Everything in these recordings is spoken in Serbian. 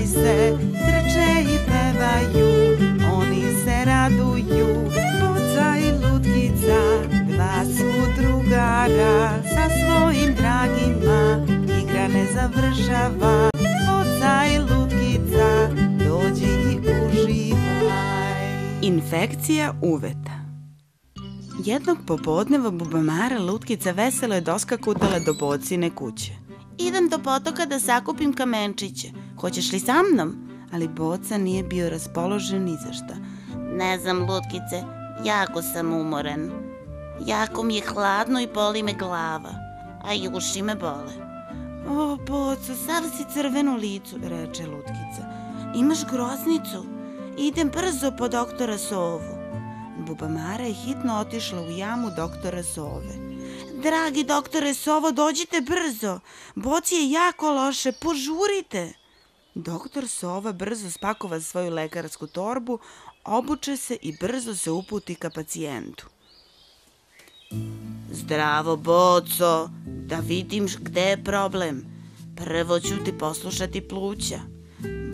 se trče i pevaju, oni se raduju. Boca i lutkica, dva su drugara, sa svojim dragima igra ne završava. Boca i lutkica, dođi i uživaj. Infekcija uveta. Jednog popodneva Bubamara Lutkica veselo je doskakutala do Bocine kuće. Idem do potoka da sakupim kamenčiće. Hoćeš li sa mnom? Ali Boca nije bio raspoložen ni za šta. Ne znam, Lutkice, jako sam umoran. Jako mi je hladno i boli me glava, a i uši me bole. O, Boco, sav si crven u licu, reče Lutkica. Imaš groznicu? Idem brzo po doktora Sovu. Bubamara je hitno otišla u jamu doktora Sove. Dragi doktore Sovo, dođite brzo. Boci je jako loše, požurite. Doktor Sova brzo spakova svoju lekarsku torbu, obuče se i brzo se uputi ka pacijentu. Zdravo, Boco, da vidim gde je problem. Prvo ću ti poslušati pluća.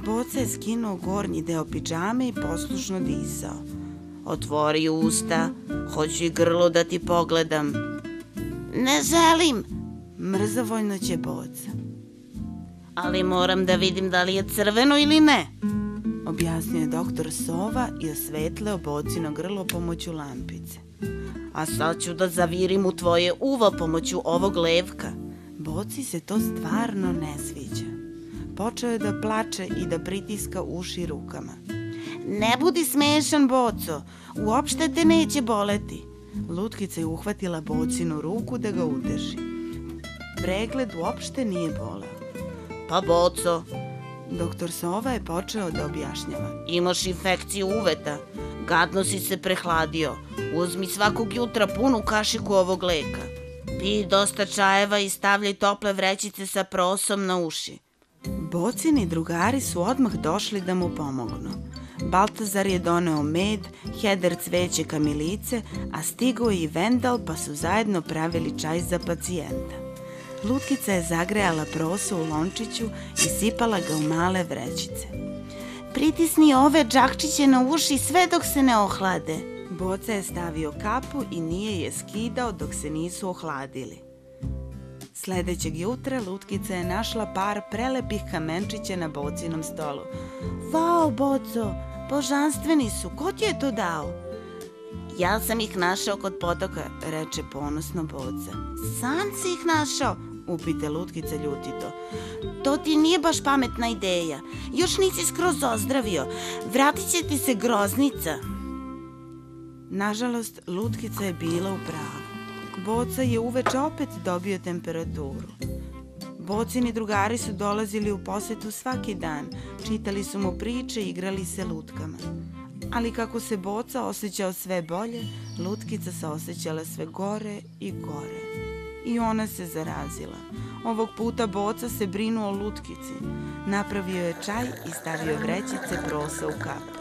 Boca je skinuo gornji deo pidžame i poslušno disao. Otvori usta, hoću i grlo da ti pogledam. Ne želim, mrzovoljno će Boca. Ali moram da vidim da li je crveno ili ne, objasnio je doktor Sova i osvetleo Bocino grlo pomoću lampice. A sad ću da zavirim u tvoje uvo pomoću ovog levka. Boci se to stvarno ne sviđa. Počeo je da plače i da pritiska uši rukama. Ne budi smešan, Boco, uopšte te neće boleti. Lutkica je uhvatila Bocinu ruku da ga uteši. Pregled uopšte nije boleo. Pa, Boco, doktor Sova je počeo da objašnjava. Imaš infekciju uveta, gadno si se prehladio. Uzmi svakog jutra punu kašiku ovog leka. Pij dosta čajeva i stavljaj tople vrećice sa prosom na uši. Bocini drugari su odmah došli da mu pomognu. Baltazar je doneo med, Heder cveće kamilice, a stigao je i Vendal, pa su zajedno pravili čaj za pacijenta. Lutkica je zagrejala prosu u lončiću i sipala ga u male vrećice. Pritisni ove džakčiće na uši sve dok se ne ohlade. Boca je stavio kapu i nije je skidao dok se nisu ohladili. Sledećeg jutra Lutkica je našla par prelepih kamenčića na Bocinom stolu. Vau, Boco, božanstveni su, ko ti je to dao? Ja sam ih našao kod potoka, reče ponosno Boca. Sam si ih našao? Upita Lutkica ljutito. To ti nije baš pametna ideja. Još nisi skroz ozdravio. Vratit će ti se groznica. Nažalost, Lutkica je bila u pravu. Boca je uveče opet dobio temperaturu. Bocini drugari su dolazili u posetu svaki dan, čitali su mu priče i igrali se lutkama. Ali kako se Boca osjećao sve bolje, Lutkica se osjećala sve gore i gore. I ona se zarazila. Ovog puta Boca se brinuo o Lutkici. Napravio je čaj i stavio vrećice prosa u kapu.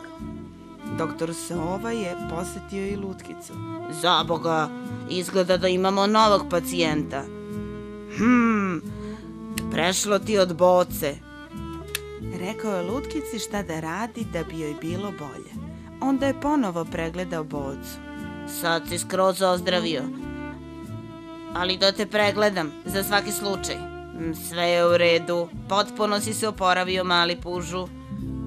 Doktor Sova je posetio i Lutkicu. Zaboga, izgleda da imamo novog pacijenta. Prešlo ti od Boce, rekao je Lutkici šta da radi da bi joj bilo bolje. Onda je ponovo pregledao Bocu. Sad si skroz ozdravio. Ali da te pregledam, za svaki slučaj. Sve je u redu, potpuno si se oporavio, mali pužu.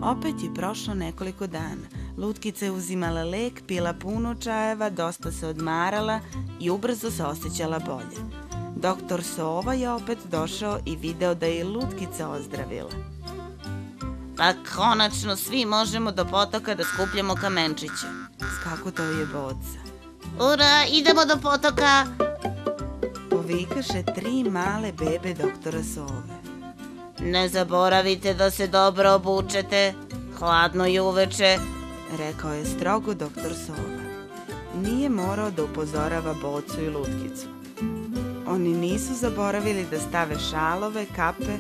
Opet je prošlo nekoliko dana. Lutkica je uzimala lek, pila puno čajeva, dosta se odmarala i ubrzo se osjećala bolje. Doktor Sova je opet došao i video da je Lutkica ozdravila. Pa konačno svi možemo do potoka da skupljamo kamenčiće. Skakuto je Boca. Ura, idemo do potoka! Povikaše 3 male bebe doktora Sove. Ne zaboravite da se dobro obučete, hladno je uveče, rekao je strogo doktor Sova. Nije morao da upozorava Bocu i Lutkicu. Oni nisu zaboravili da stave šalove, kape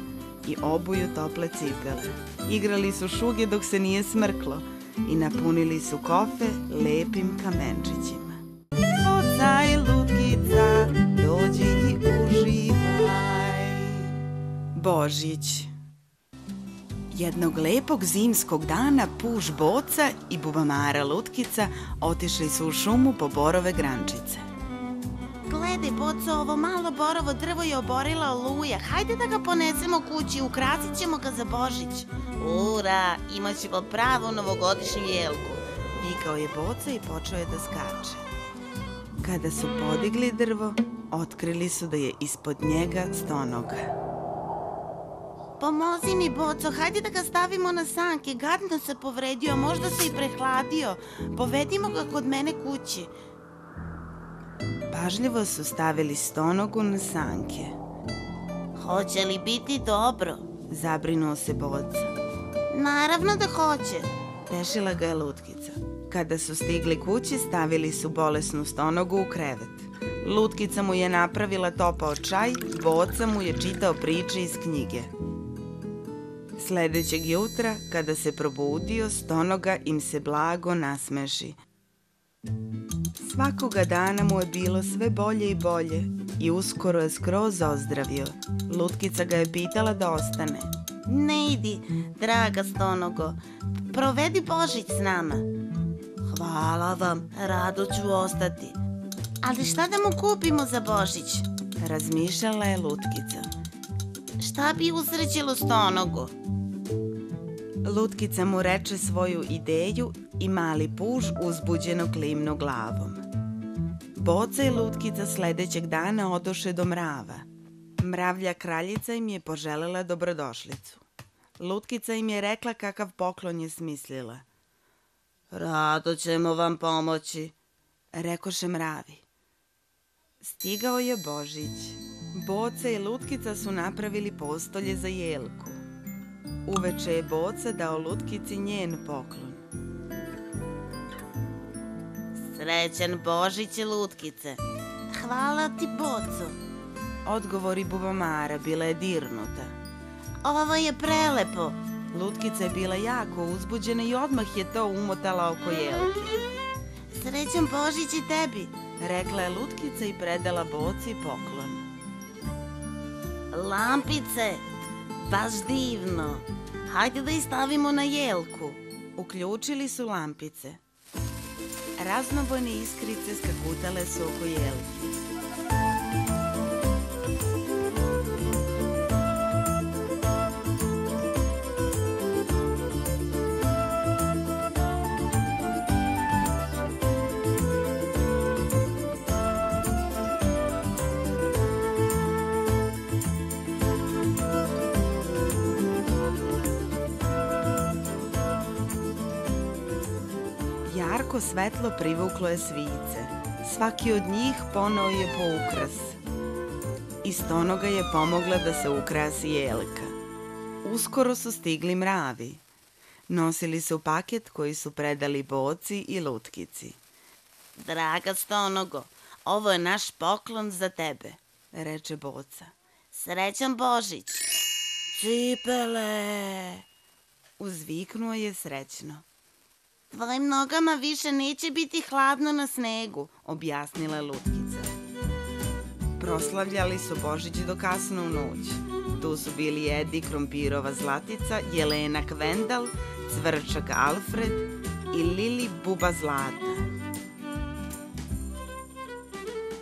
i obuju tople cipele. Igrali su šuge dok se nije smrklo i napunili su kofe lepim kamenčićima. Boca i Lutkica, dođi i uživaj. Božić. Jednog lepog zimskog dana Puž Boca i Bubamara Lutkica otišli su u šumu po borove grančice. Gledaj, Boco, ovo malo borovo drvo je oborila oluja. Hajde da ga ponesemo kući, ukrasit ćemo ga za Božić. Ura, imat ćemo pravu novogodišnju jelku. Vikao je Boca i počeo je da skače. Kada su podigli drvo, otkrili su da je ispod njega stonoga. Pomozi mi, Boco, hajde da ga stavimo na sanke. Gadno se povredio, možda se i prehladio. Povedimo ga kod mene kući. Pažljivo su stavili stonogu na sanke. Hoće li biti dobro? Zabrinuo se Boca. Naravno da hoće. Tešila ga je Lutkica. Kada su stigli kući, stavili su bolesnu stonogu u krevet. Lutkica mu je napravila topao čaj, Boca mu je čitao priče iz knjige. Sledećeg jutra, kada se probudio, stonoga im se blago nasmeši. Svakoga dana mu je bilo sve bolje i bolje i uskoro je skroz ozdravio. Lutkica ga je pitala da ostane. Ne idi, draga stonogo, provedi Božić s nama. Hvala vam, rado ću ostati. Ali šta da mu kupimo za Božić? Razmišljala je Lutkica. Šta bi usrećilo stonogu? Lutkica mu reče svoju ideju i mali Puž uzbuđeno klimnu glavom. Boca i Lutkica sledećeg dana odoše do mrava. Mravlja kraljica im je poželela dobrodošlicu. Lutkica im je rekla kakav poklon je smislila. Rado ćemo vam pomoći, rekoše mravi. Stigao je Božić. Boca i Lutkica su napravili postolje za jelku. Uveče je Boca dao Lutkici njen poklon. Srećan Božić, Lutkice. Hvala ti, Boco. Odgovori Bubamara bila je dirnuta. Ovo je prelepo. Lutkica je bila jako uzbuđena i odmah je to umotala oko jelke. Srećan Božić i tebi, rekla je Lutkica i predala Boci poklon. Lampice, baš divno. Hajde da ih stavimo na jelku. Uključili su lampice. Raznobojne iskrice skakutale su oko jelke. Jarko svetlo privuklo je svice. Svaki od njih poneo je po ukras. I stonoga je pomogla da se ukrasi jelka. Uskoro su stigli mravi. Nosili su paket koji su predali Boci i Lutkici. Draga stonogo, ovo je naš poklon za tebe, reče Boca. Srećan Božić. Cipele, uzviknuo je srećno. Tvojim nogama više neće biti hladno na snegu, objasnila Lutkica. Proslavljali su Božić do kasno u noć. Tu su bili Edi Krompirova Zlatica, Jelena Kvendal, Cvrčak Alfred i Lili Buba Zlata.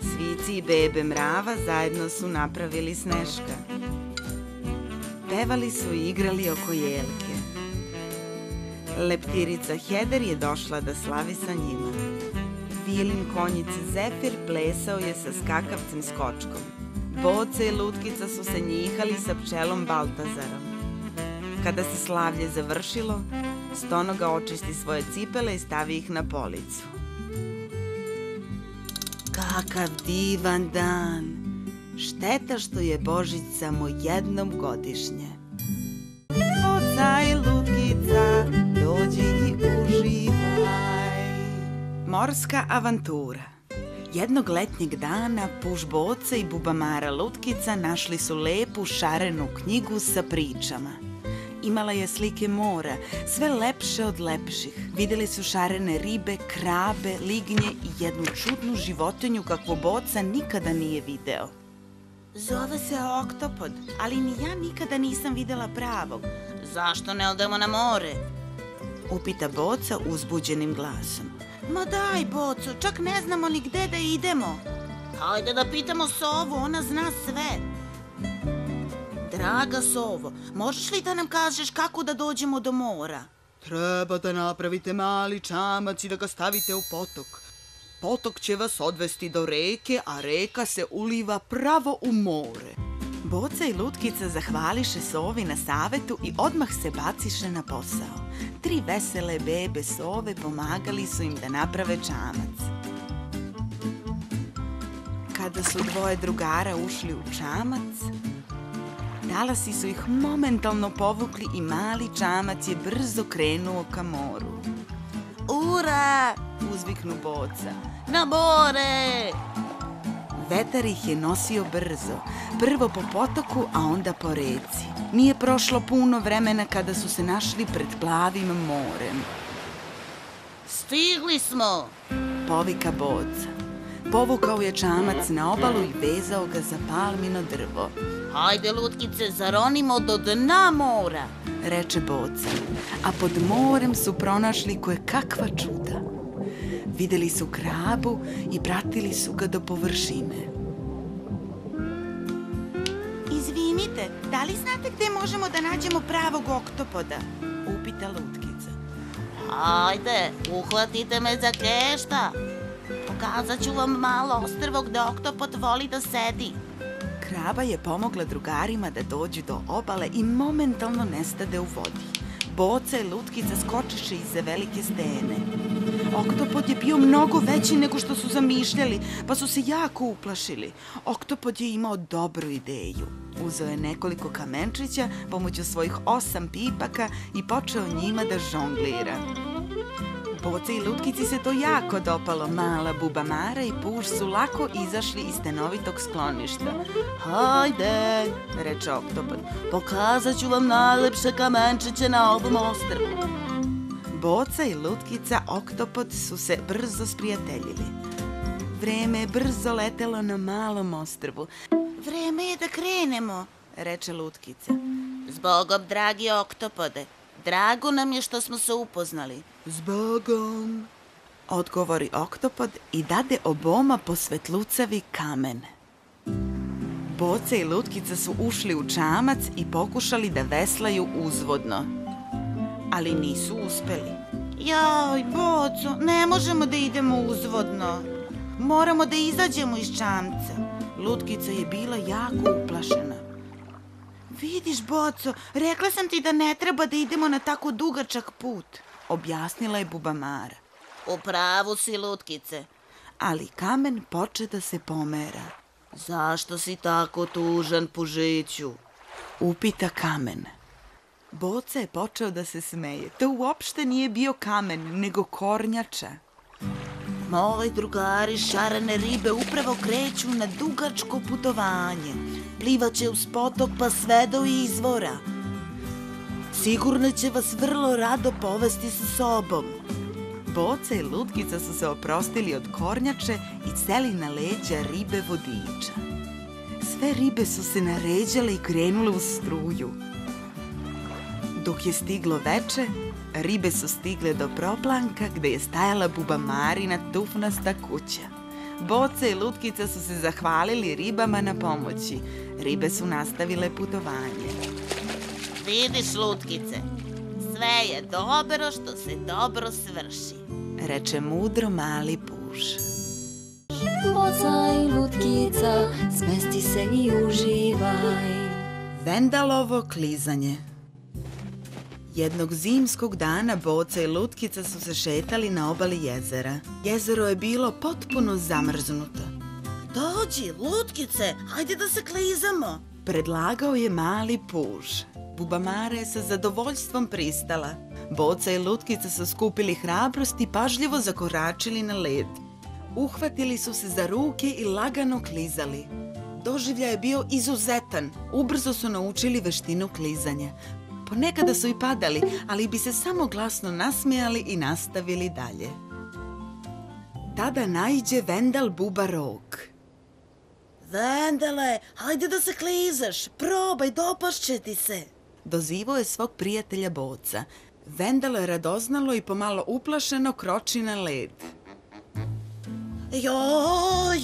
Svici i bebe mrava zajedno su napravili Sneška. Pevali su i igrali oko jelke. Leptirica Heder je došla da slavi sa njima. Vilin konjice Zefir plesao je sa skakavcem Skočkom. Boca i Lutkica su se njihali sa pčelom Baltazarom. Kada se slavlje završilo, stonoga očisti svoje cipele i stavi ih na policu. Kakav divan dan! Šteta što je Božić samo jednom godišnje. Boca i Lutkica, dođi i uživaj. Morska avantura. Jednog letnjeg dana Puž Boca i Bubamara Lutkica našli su lepu šarenu knjigu sa pričama. Imala je slike mora, sve lepše od lepših. Videli su šarene ribe, krabe, lignje i jednu čudnu životinju kakvu Boca nikada nije video. Zove se oktopod, ali ni ja nikada nisam videla pravog. Zašto ne odemo na more? Upita Boca uzbuđenim glasom. Ma daj, Boco, čak ne znamo ni gde da idemo. Hajde da pitamo Sovu, ona zna sve. Draga Sovo, možeš li da nam kažeš kako da dođemo do mora? Treba da napravite mali čamac i da ga stavite u potok. Potok će vas odvesti do reke, a reka se uliva pravo u more. Boca i Lutkica zahvališe Sovi na savetu i odmah se baciše na posao. 3 vesele bebe Sove pomagali su im da naprave čamac. Kada su 2 drugara ušli u čamac, talasi su ih momentalno povukli i mali čamac je brzo krenuo ka moru. Ura! Uzviknu Boca. Na more! Vetar ih je nosio brzo, prvo po potoku, a onda po reci. Nije prošlo puno vremena kada su se našli pred plavim morem. Stigli smo! Povika Boca. Povukao je čamac na obalu i vezao ga za palmino drvo. Hajde, Lutkice, zaronimo do dna mora, reče Boca. A pod morem su pronašli kojekakva čuda. Videli su krabu i pratili su ga do površine. Izvinite, da li znate gde možemo da nađemo pravog oktopoda? Upita Lutkica. Hajde, uhvatite me za klješta. Pokazat ću vam malo ostrvo gde oktopod voli da sedi. Kraba je pomogla drugarima da dođu do obale i momentalno nestade u vodi. Boca i Lutkica skočiše iza velike stene. Oktopod je bio mnogo veći nego što su zamišljali, pa su se jako uplašili. Oktopod je imao dobru ideju. Uzeo je nekoliko kamenčića pomoću svojih 8 pipaka i počeo njima da žonglira. Boca i Lutkici se to jako dopalo. Mala Bubamara i Puž su lako izašli iz stenovitog skloništa. Hajde, reče Oktopod, pokazat ću vam najlepše kamenčiće na ovom ostrvu. Boca i Lutkica Oktopod su se brzo sprijateljili. Vreme je brzo letelo na malom ostrvu. Vreme je da krenemo, reče Lutkica. Zbogom, dragi Oktopode. Drago nam je što smo se upoznali. Zbogom, odgovori Oktopod i dade oboma po svetlucavi kamen. Boca i Lutkica su ušli u čamac i pokušali da veslaju uzvodno, ali nisu uspeli. Jaj, Boco, ne možemo da idemo uzvodno. Moramo da izađemo iz čamca. Lutkica je bila jako uplašena. Vidiš, Boco, rekla sam ti da ne treba da idemo na tako dugačak put, objasnila je Bubamara. U pravu si, Lutkice. Ali kamen poče da se pomera. Zašto si tako tužan, Pužiću? Upita kamen. Boca je počeo da se smeje. To uopšte nije bio kamen, nego kornjača. Moji drugari šarene ribe upravo kreću na dugačko putovanje. Plivaće uz potok pa sve do izvora. Sigurno će vas vrlo rado povesti sa sobom. Boca i Lutkica su se oprostili od kornjače i seli na leđa ribe vodiča. Sve ribe su se naređale i krenule u struju. Dok je stiglo veče, ribe su stigle do proplanka gde je stajala Bubamarina tufnasta kuća. Boca i Lutkica su se zahvalili ribama na pomoći. Ribe su nastavile putovanje. Vidiš, Lutkice, sve je dobro što se dobro svrši, reče mudro mali Puž. Boca i Lutkica, smesti se i uživaj. Vendalovo klizanje. Jednog zimskog dana Boca i Lutkica su se šetali na obali jezera. Jezero je bilo potpuno zamrznuto. Dođi, Lutkice, hajde da se klizamo, predlagao je mali Puž. Bubamara je sa zadovoljstvom pristala. Boca i Lutkica su skupili hrabrost i pažljivo zakoračili na led. Uhvatili su se za ruke i lagano klizali. Doživljaj je bio izuzetan. Ubrzo su naučili veštinu klizanja. Ponekada su i padali, ali bi se samo glasno nasmejali i nastavili dalje. Tada naiđe Vendal Buba Rog. Vendale, hajde da se klizaš, probaj, dopašće ti se. dozivao je svog prijatelja Boca. Vendal je radoznalo i pomalo uplašeno kroči na led. Joj!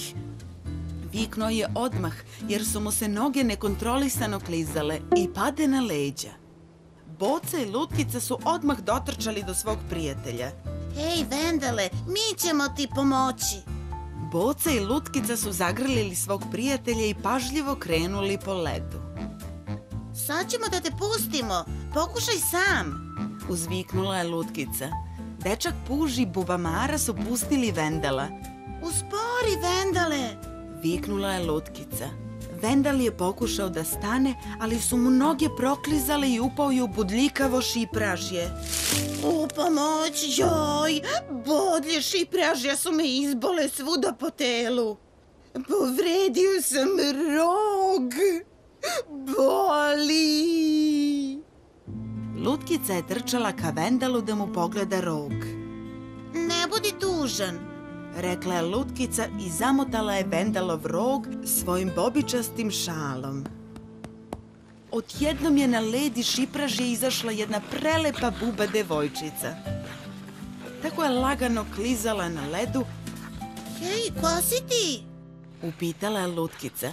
Viknuo je odmah, jer su mu se noge nekontrolisano klizale i pade na leđa. Boca i Lutkica su odmah dotrčali do svog prijatelja. Hej, Vendale, mi ćemo ti pomoći. Boca i Lutkica su zagrlili svog prijatelja i pažljivo krenuli po ledu. Sad ćemo da te pustimo. Pokušaj sam. Uzviknula je Lutkica. Dečak Puž i Bubamara su pustili Vendala. Uspori, Vendale! Viknula je Lutkica. Vendal je pokušao da stane, ali su mu noge proklizale i upao je u budljikavo šipražje. U pomoć, joj! Bodlje šipražja su me izbole svuda po telu. Povredio sam rog. Boli! Lutkica je trčala ka Vendalu da mu pogleda rog. Ne budi tužan, rekla je Lutkica i zamotala je Vendalov rog svojim bobičastim šalom. Odjednom je na led iz šipražje izašla jedna prelepa buba devojčica. Tako je lagano klizala na ledu. Hej, ko si ti? Upitala je Lutkica.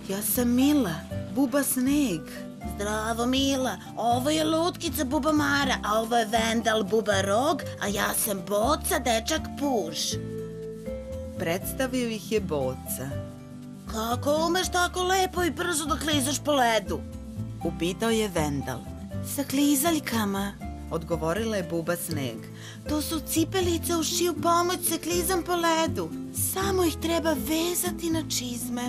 Ja sam Mila, buba Sneg. Zdravo, Mila, ovo je Lutkica Bubamara, a ovo je Vendal Buba Rog, a ja sam Boca, dečak Puž. Predstavio ih je Boca. Kako umeš tako lepo i brzo da klizaš po ledu? Upitao je Vendal. Sa klizaljkama, odgovorila je buba Sneg. To su cipelice uz čiju pomoć se klizam po ledu. Samo ih treba vezati na čizme.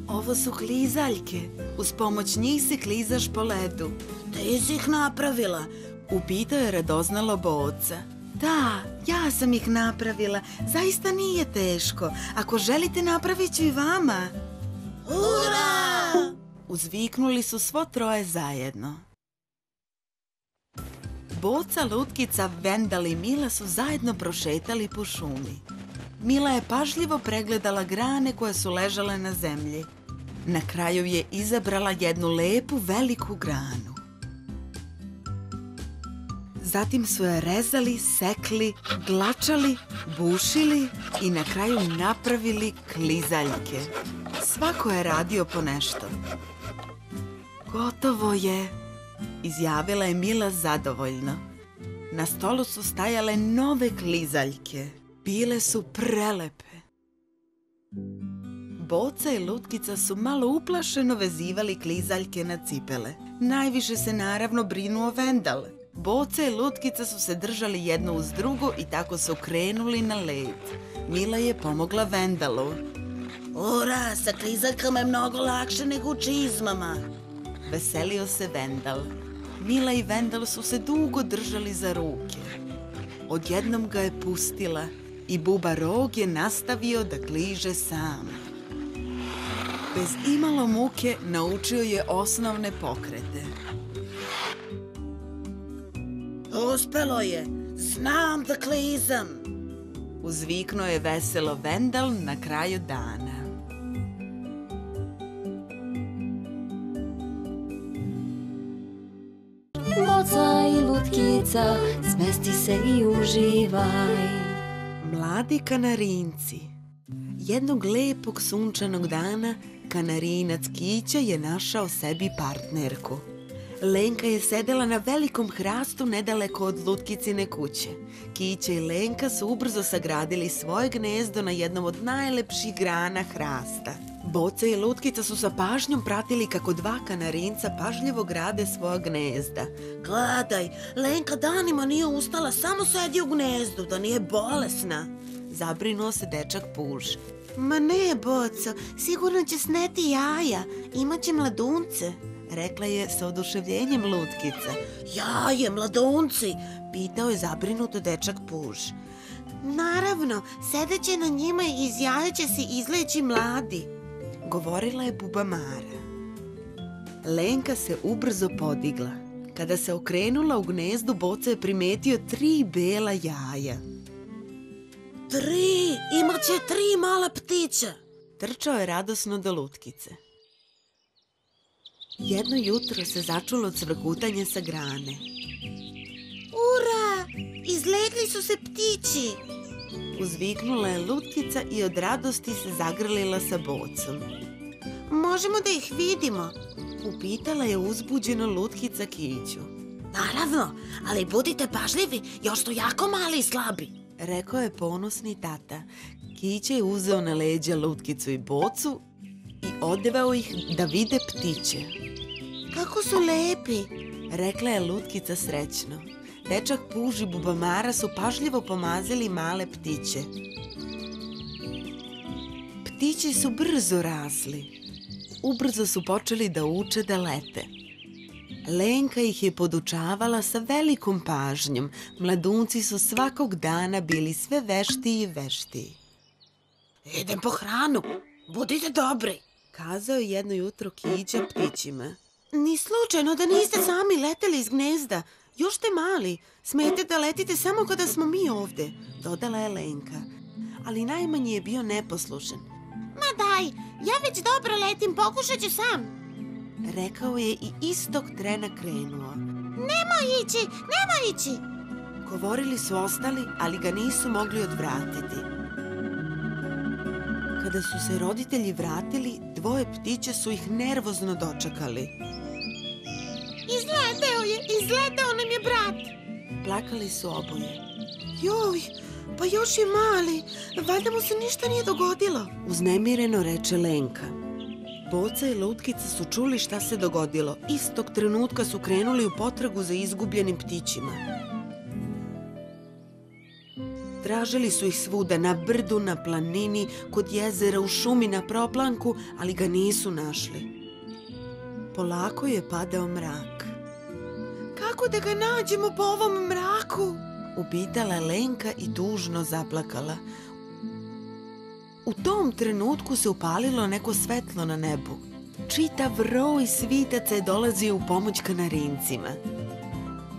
Ovo su klizaljke. Uz pomoć njih se klizaš po ledu. Ti si ih napravila? Upitao je radoznalo Boca. Da, ja sam ih napravila. Zaista nije teško. Ako želite, napravit ću i vama. Ura! Uzviknuli su svo troje zajedno. Boca, Lutkica, Vendal i Mila su zajedno prošetali po šumi. Mila je pažljivo pregledala grane koje su ležale na zemlji. Na kraju je izabrala jednu lepu veliku granu. Zatim su je rezali, sekli, glačali, bušili i na kraju napravili klizaljke. Svako je radio po nešto. Gotovo je, izjavila je Mila zadovoljno. Na stolu su stajale nove klizaljke. Bile su prelepe. Boca i Lutkica su malo uplašeno vezivali klizaljke na cipele. Najviše se naravno brinuo Vendal. Boca i Lutkica su se držali jedno uz drugo i tako su krenuli na led. Mila je pomogla Vendalu. Ura, sa klizaljkama je mnogo lakše nego u čizmama. Veselio se Vendal. Mila i Vendal su se dugo držali za ruke. Odjednom ga je pustila i Buba Rog je nastavio da kliže sam. Bez imalo muke naučio je osnovne pokrete. Uspelo je, znam da klizam. Uzviknuo je veselo Vendal na kraju dana. Boca i Lutkica, smesti se i uživaj. Mladi kanarinci. Jednog lepog sunčanog dana kanarinac Kića je našao sebi partnerku. Lenka je sedela na velikom hrastu nedaleko od Lutkicine kuće. Kića i Lenka su ubrzo sagradili svoje gnezdo na jednom od najlepših grana hrasta. Boca i Lutkica su sa pažnjom pratili kako dva kanarinca pažljivo grade svoja gnezda. Gledaj, Lenka danima nije ustala, samo sedi u gnezdu, da nije bolesna. Zabrinuo se dečak Puž. Ma ne, Boco, sigurno će sneti jaja, imaće mladunce, rekla je sa oduševljenjem Lutkica. Jaje, mladunci, pitao je zabrinuto dečak Puž. Naravno, sedeće na njima i iz jaja će se izleći mladi, govorila je Bubamara. Lenka se ubrzo podigla. Kada se okrenula u gnezdu, Boca je primetio 3 bela jaja. 3, imaće 3 mala ptića. Trčao je radosno do Lutkice. Jedno jutro se začulo cvrkutanje sa grane. Ura! Izlegli su se ptići! Uzviknula je lutkica i od radosti se zagrlila sa Bocom. Možemo da ih vidimo? Upitala je uzbuđeno lutkica Kiću. Naravno, ali budite pažljivi, još su jako mali i slabi. Rekao je ponosni tata. Kića je uzeo na leđa lutkicu i Bocu i odveo ih da vide ptiće. Kako su lepi! Rekla je lutkica srećno. Dečak Puž i Bubamara su pažljivo pomazili male ptiće. Ptići su brzo rasli. Ubrzo su počeli da uče da lete. Lenka ih je podučavala sa velikom pažnjom. Mladunci su svakog dana bili sve veštiji i veštiji. Idem po hranu, budite dobri. Kazao je jedno jutro Kića ptićima. Ni slučajno da niste sami leteli iz gnezda. Još ste mali, smete da letite samo kada smo mi ovde, dodala je Lenka. Ali najmanji je bio neposlušan. Ma daj, ja već dobro letim, pokušat ću sam. Rekao je i istog trena krenuo. Nemoj ići! Govorili su ostali, ali ga nisu mogli odvratiti. Kada su se roditelji vratili, dvoje ptića su ih nervozno dočekali. Izleteo nam je brat. Plakali su oboje. Joj, pa još je mali, valjda mu se ništa nije dogodilo. Uznemireno reče Lenka. Boca i lutkica su čuli šta se dogodilo. Istog trenutka su krenuli u potragu za izgubljenim ptićima. Tražili su ih svuda, na brdu, na planini, kod jezera, u šumi, na proplanku, ali ga nisu našli. Polako je padao mrak. Kako da ga nađemo po ovom mraku? Upitala Lenka i tužno zaplakala. U tom trenutku se upalilo neko svetlo na nebu. Čitav roj svitaca je dolazio u pomoć kanarincima.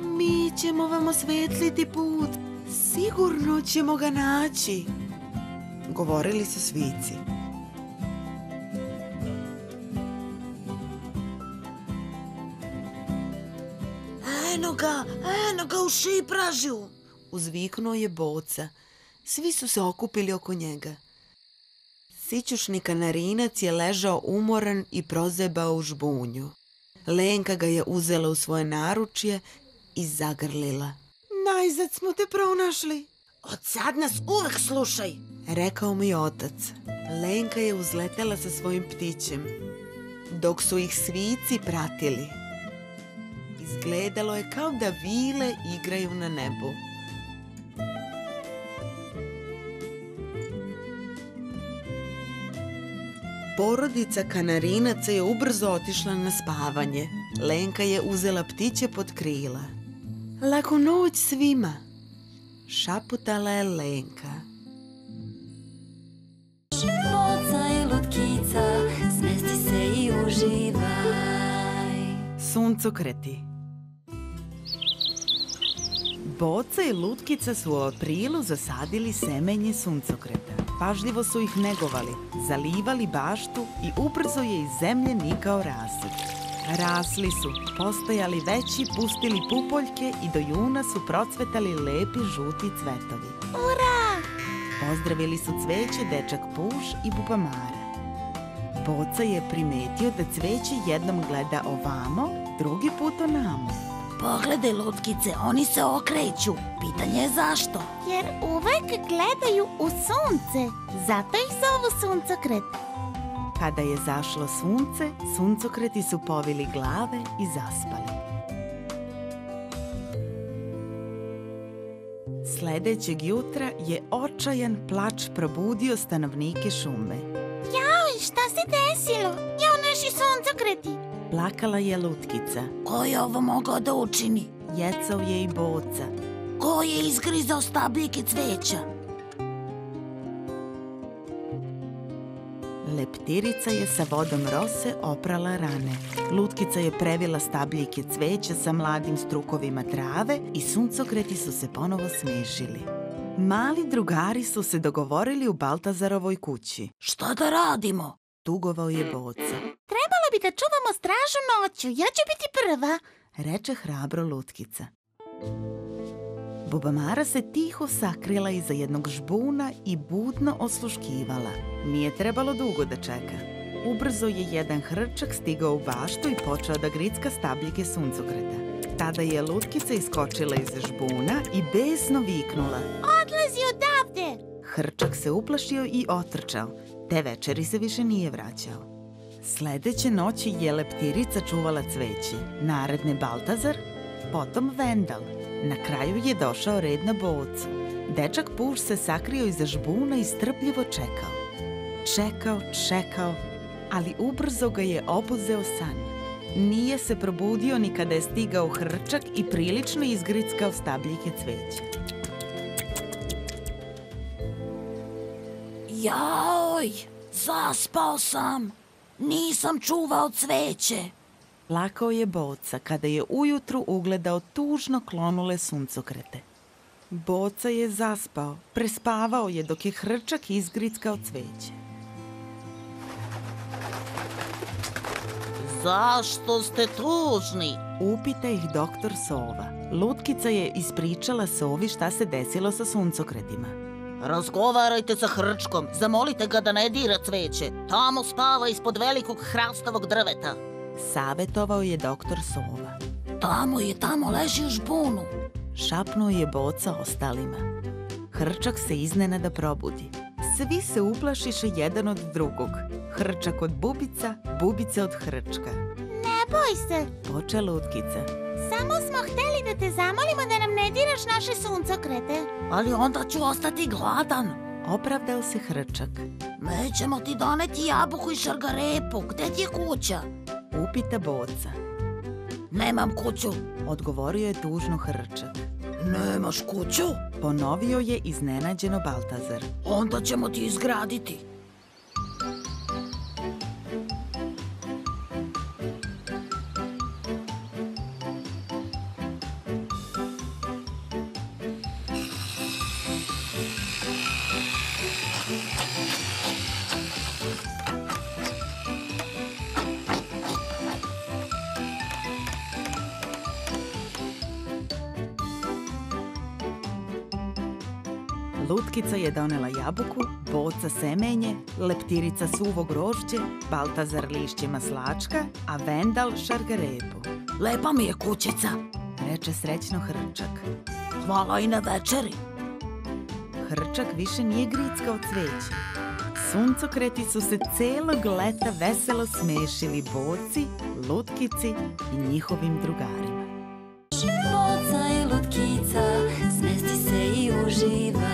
Mi ćemo vam osvetliti put. Sigurno ćemo ga naći, govorili su svici. Eno ga u šipražju, uzviknuo je Boca. Svi su se okupili oko njega. Sićušni kanarinac je ležao umoran i prozebao u žbunju. Lenka ga je uzela u svoje naručje i zagrlila. Najzad smo te pronašli. Od sad nas uvek slušaj, rekao mi otac. Lenka je uzletela sa svojim ptićem, dok su ih svici pratili. Izgledalo je kao da vile igraju na nebu. Porodica kanarinaca je ubrzo otišla na spavanje. Lenka je uzela ptiće pod krila. Laku noć svima, šaputala je Lenka. Boca i lutkica, smesti se i uživaj. Suncokreti. Boca i lutkica su u aprilu zasadili semenje suncokreta. Pažljivo su ih negovali, zalivali baštu i ubrzo je iz zemlje nikao rasad. Rasli su, postajali veći, pustili pupoljke i do juna su procvetali lepi žuti cvetovi. Ura! Pozdravili su cveće dečak Puž i Bubamara. Boca je primetio da cveće jednom gleda ovamo, drugi put onamo. Pogledaj, lutkice, oni se okreću. Pitanje je zašto? Jer uvek gledaju u sunce, zato ih zovu suncokret. Kada je zašlo sunce, suncokreti su povili glave i zaspali. Sledećeg jutra je očajan plač probudio stanovnike šume. Jao, šta se desilo? Jao, naši suncokreti! Plakala je lutkica. Ko je ovo mogao da učini? Jecao je i Boca. Ko je izgrizao stabljike cveća? Leptirica je sa vodom rose oprala rane. Lutkica je previla stabljike cveća sa mladim strukovima trave i suncokreti su se ponovo smešili. Mali drugari su se dogovorili u Baltazarovoj kući. Šta da radimo? tugovao je Boca. Trebalo bi da čuvamo stražu noću, ja ću biti prva. Reče hrabro Lutkica. Bubamara se tiho sakrila iza jednog žbuna i budno osluškivala. Nije trebalo dugo da čeka. Ubrzo je jedan hrčak stigao u baštu i počeo da gricka stabljike suncokreta. Tada je Lutkica iskočila iz žbuna i besno viknula. Odlazi odavde! Hrčak se uplašio i otrčao. Te večeri se više nije vraćao. Sledeće noći je leptirica čuvala cveće, naredne Baltazar, potom Vendal. Na kraju je došao red na Bocu. Dečak Puž se sakrio iza žbuna i strpljivo čekao. Čekao, ali ubrzo ga je obuzeo san. Nije se probudio ni kada je stigao hrčak i prilično izgrickao stabljike cveća. Jaoj, zaspao sam. Nisam čuvao cveće. Plakao je Boca kada je ujutru ugledao tužno klonule suncokrete. Boca je zaspao, prespavao je dok je hrčak izgrickao cveće. Zašto ste tužni? Upita ih doktor Sova. Lutkica je ispričala Sovi šta se desilo sa suncokretima. Razgovarajte sa hrčkom, zamolite ga da ne dira cveće. Tamo spava ispod velikog hrastovog drveta. Savetovao je doktor Sova. Tamo leži u žbunu. Šapnuo je Boca ostalima. Hrčak se iznenada probudi. Svi se uplašiše jedan od drugog. Hrčak od bubica, bubice od hrčka. Ne boj se, Poče Lutkica. samo smo hteli da te zamolimo da nam ne diraš naše suncokrete. Ali onda ću ostati gladan. Opravdao se hrčak. Mi ćemo ti doneti jabuku i šargarepu. Gde ti je kuća? Upita Boca. Nemam kuću. Odgovorio je tužno hrčak. Nemaš kuću? Ponovio je iznenađeno Baltazar. Onda ćemo ti izgraditi. Lutkica je donela jabuku, Boca semenje, leptirica suvo grožđe, Baltazar lišće maslačka, a Vendal šargarepu. Lepa mi je kućica. Reče srećno hrčak. Hvala i na večeri. Hrčak više nije grickao cveće. Suncokreti su se celog leta veselo smešili Boci, Lutkici i njihovim drugarima. Boca i Lutkica, smesti se i uživaj.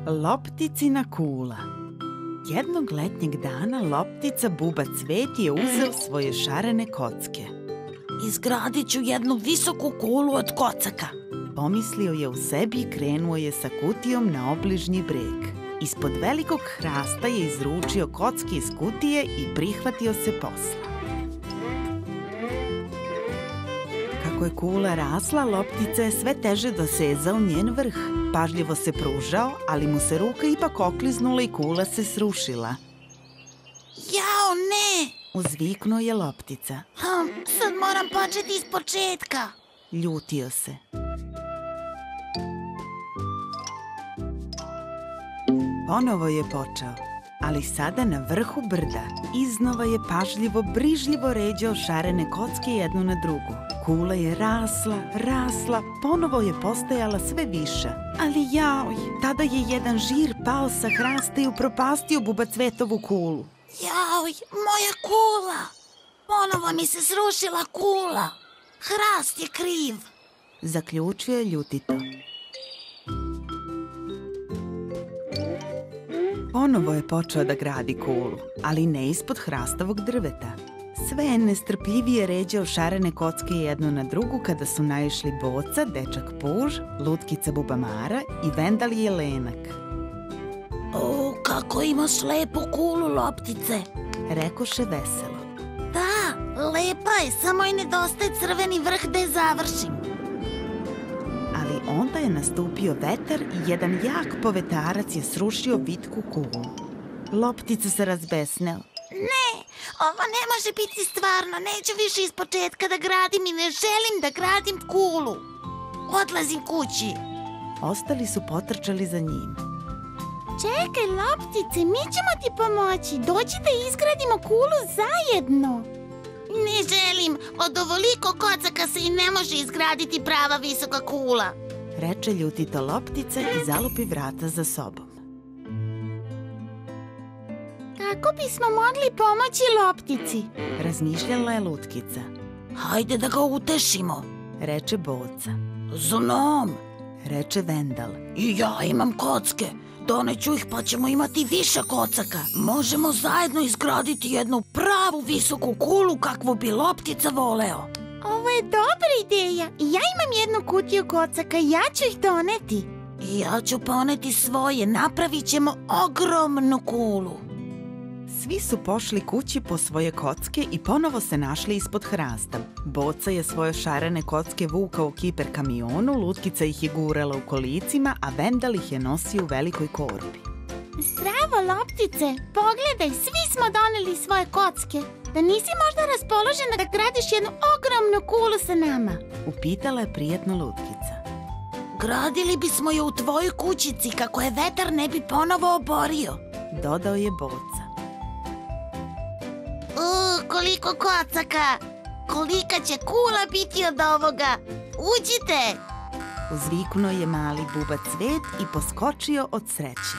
Lopticina kula. Jednog letnjeg dana Loptica Buba Cvet je uzeo svoje šarene kocke. Izgradit ću jednu visoku kulu od kocaka. Pomislio je u sebi i krenuo je sa kutijom na obližnji breg. Ispod velikog hrasta je izručio kocke iz kutije i prihvatio se posla. Kako je kula rasla, Loptica je sve teže dosezao njen vrh. Pažljivo se pružao, ali mu se ruka ipak okliznula i kula se srušila. Jao, ne! Uzviknuo je Loptica. Sad moram početi iz početka. Ljutio se. Ponovo je počeo, ali sada na vrhu brda. Iznova je pažljivo, brižljivo ređao šarene kocke jednu na drugu. Kula je rasla, ponovo je postajala sve viša. Ali jaoj, tada je jedan žir pao sa hrasta i upropastio Bubacvetovu kulu. Jaoj, moja kula! Ponovo mi se srušila kula. Hrast je kriv. Zaključio je ljutito. Ponovo je počeo da gradi kulu, ali ne ispod hrastovog drveta. Sve je nestrpljivije ređao šarene kocke jednu na drugu kada su naišli Boca, dečak Puž, Lutkica Bubamara i Vendal Jelenak. O, kako imaš lepu kulu, Loptice. Rekoše veselo. Da, lepa je, samo i nedostaje crveni vrh da je završim. Ali onda je nastupio vetar i jedan jak povetarac je srušio vitku kulu. Loptica se razbesneo. Ne, ovo ne može biti stvarno. Neću više ispočetka da gradim i ne želim da gradim kulu. Odlazim kući. Ostali su potrčali za njim. Čekaj, Loptice, mi ćemo ti pomoći. Dođi da izgradimo kulu zajedno. Ne želim. Od ovoliko kocaka se i ne može izgraditi prava visoka kula. Reče ljutito Loptica i zalupi vrata za sobom. Kako bismo mogli pomoći Loptici? Razmišljala je Lutkica. Hajde da ga utešimo. Reče Boca. Znam. Reče Vendal. I ja imam kocke. Doneću ih pa ćemo imati više kocaka. Možemo zajedno izgraditi jednu pravu visoku kulu kakvu bi Loptica voleo. Ovo je dobra ideja. Ja imam jednu kutiju kocaka, ja ću ih doneti. I ja ću poneti svoje. Napravit ćemo ogromnu kulu. Svi su pošli kući po svoje kocke i ponovo se našli ispod hrasta. Boca je svoje šarene kocke vukao u kiper kamionu, Lutkica ih je gurala u kolicima, a Vendal ih je nosio u velikoj korpi. Zdravo, Loptice. Pogledaj, svi smo doneli svoje kocke. Da nisi možda raspoložena da gradiš jednu ogromnu kulu sa nama? Upitala je prijatno Lutkica. Gradili bismo je u tvojoj kućici kako je vetar ne bi ponovo oborio. Dodao je Boca. Koliko kocaka! Kolika će kula biti od ovoga? Uđite! Uzviknuo je mali buba Cvet i poskočio od sreće.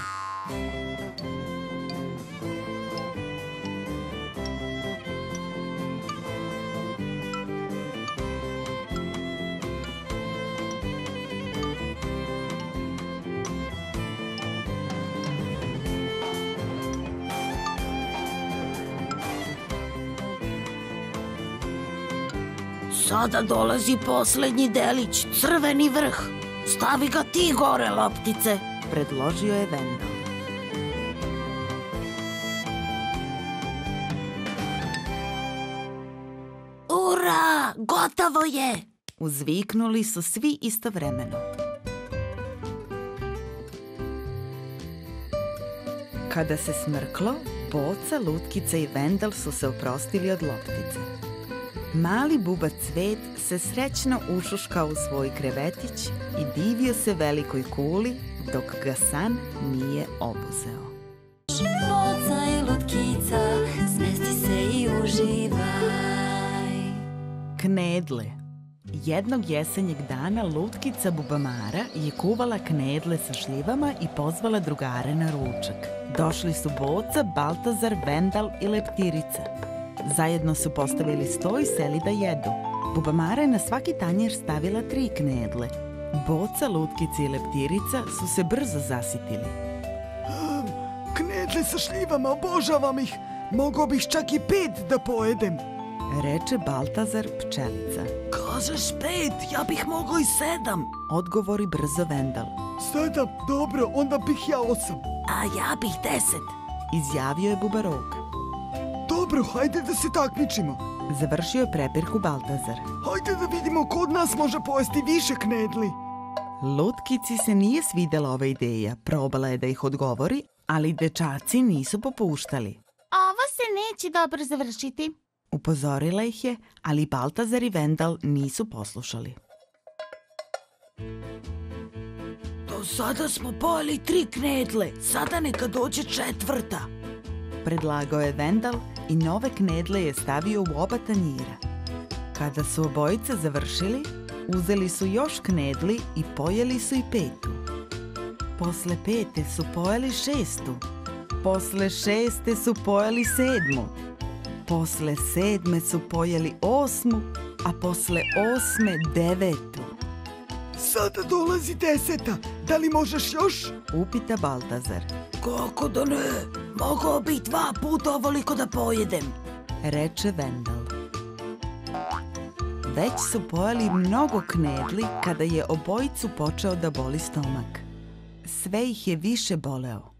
Sada dolazi poslednji delić, crveni vrh. Stavi ga ti gore, Loptice. Predložio je Vendal. Ura, gotovo je! Uzviknuli su svi istovremeno. Kada se smrklo, Boca, Lutkica i Vendal su se oprostili od Loptice. Mali buba Cvet se srećno ušuškao u svoj krevetić i divio se velikoj kuli dok ga san nije obuzeo. Boca i Lutkica, smesti se i uživaj. Knedle. Jednog jesenjeg dana Lutkica Bubamara je kuvala knedle sa šljivama i pozvala drugare na ručak. Došli su Boca, Baltazar, Vendal i Leptirica. Zajedno su postavili sto i seli da jedu. Bubamara je na svaki tanjer stavila 3 knedle. Boca, Lutkica i Leptirica su se brzo zasitili. Knedle sa šljivama, obožavam ih. Mogao bih čak i 5 da pojedem. Reče Baltazar pčelica. Kažeš 5, ja bih mogao i 7. Odgovori brzo Vendal. 7, dobro, onda bih ja 8. A ja bih 10. Izjavio je Bubarog. Dobro, hajde da se takmičimo. Završio je prepirku Baltazar. Hajde da vidimo ko od nas može pojesti više knedli. Lutkici se nije svidela ova ideja. Probala je da ih odgovori, ali dečaci nisu popuštali. Ovo se neće dobro završiti. Upozorila ih je, ali Baltazar i Vendal nisu poslušali. Do sada smo pojeli 3 knedle, sada neka dođe 4. Predlagao je Vendal i nove knedle je stavio u oba tanjira. Kada su obojica završili, uzeli su još knedli i pojeli su i 5. Posle 5 su pojeli 6. Posle 6 su pojeli 7. Posle 7 su pojeli 8, a posle 8 9. Sada dolazi 10. Da li možeš još? Upita Baltazar. Kako da ne? Mogao bih 2 puta ovoliko da pojedem. Reče Vendal. Već su pojeli mnogo knedli kada je obojicu počeo da boli stomak. Sve ih je više boleo.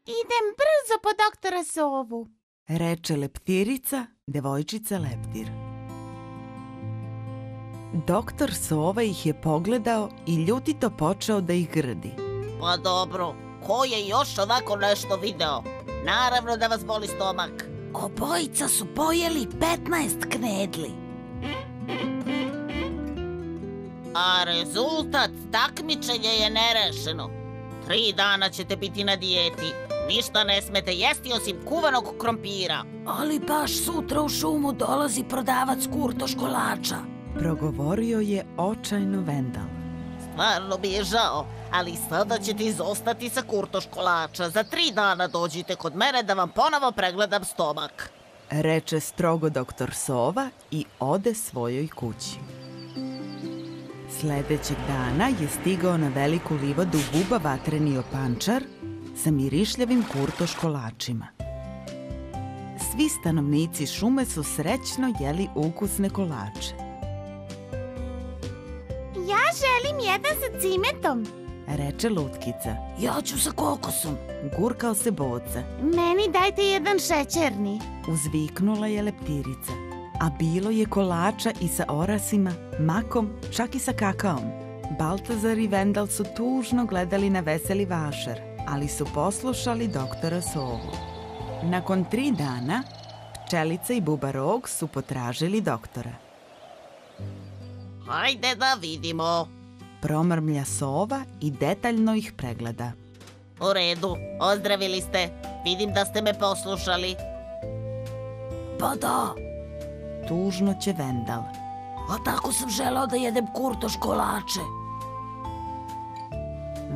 Idem brzo po doktora Sovu. Reče Leptirica, devojčica Leptir. Doktor Sova ih je pogledao i ljutito počeo da ih grdi. Pa dobro, ko je još ovako nešto video? Naravno da vas boli stomak. Obojica su pojeli 15 knedli. A rezultat takmičenja je nerešeno. 3 dana ćete biti na dijeti. Ništa ne smete jesti osim kuvanog krompira. Ali baš sutra u šumu dolazi prodavac kurtoš kolača. Progovorio je očajno Vendal. Stvarno mi je žao, ali sada ćete izostati sa kurtoš kolača. Za 3 dana dođite kod mene da vam ponovo pregledam stomak. Reče strogo doktor Sova i ode svojoj kući. Sledećeg dana je stigao na veliku livadu Buba vatreni opančar sa mirišljavim kurtoš kolačima. Svi stanovnici šume su srećno jeli ukusne kolače. Ja želim jedan sa cimetom. Reče Lutkica. Ja ću sa kokosom. Gurkao se Boca. Meni dajte jedan šećerni. Uzviknula je Leptirica. A bilo je kolača i sa orasima, makom, čak i sa kakaom. Baltazar i Vendal su tužno gledali na veseli vašar, ali su poslušali doktora Sovu. Nakon 3 dana, Pčelica i Buba Rog su potražili doktora. Hajde da vidimo. Promrmlja Sova i detaljno ih pregleda. U redu, ozdravili ste. Vidim da ste me poslušali. Pa da, Tužno će Vendal. a tako sam želeo da jedem kurtoš kolače.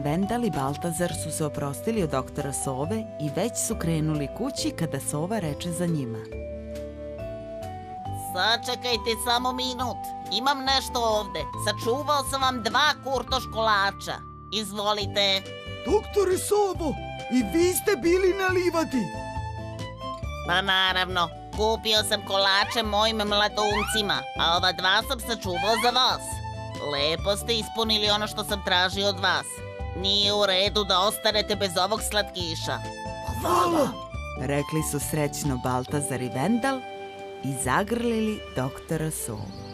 Vendal i Baltazar su se oprostili od doktora Sove i već su krenuli kući kada Sova reče za njima. Sačekajte samo minut. Imam nešto ovde. Sačuvao sam vam 2 kurtoš kolača. Izvolite. Doktore Sovo, i vi ste bili na livadi. Pa naravno, kupio sam kolače mojim mladuncima, a ova 2 sam sačuvao za vas. Lepo ste ispunili ono što sam tražio od vas. Nije u redu da ostanete bez ovog slatkiša. Hvala. Rekli su srećno Baltazar i Vendal i zagrlili doktora Sovu.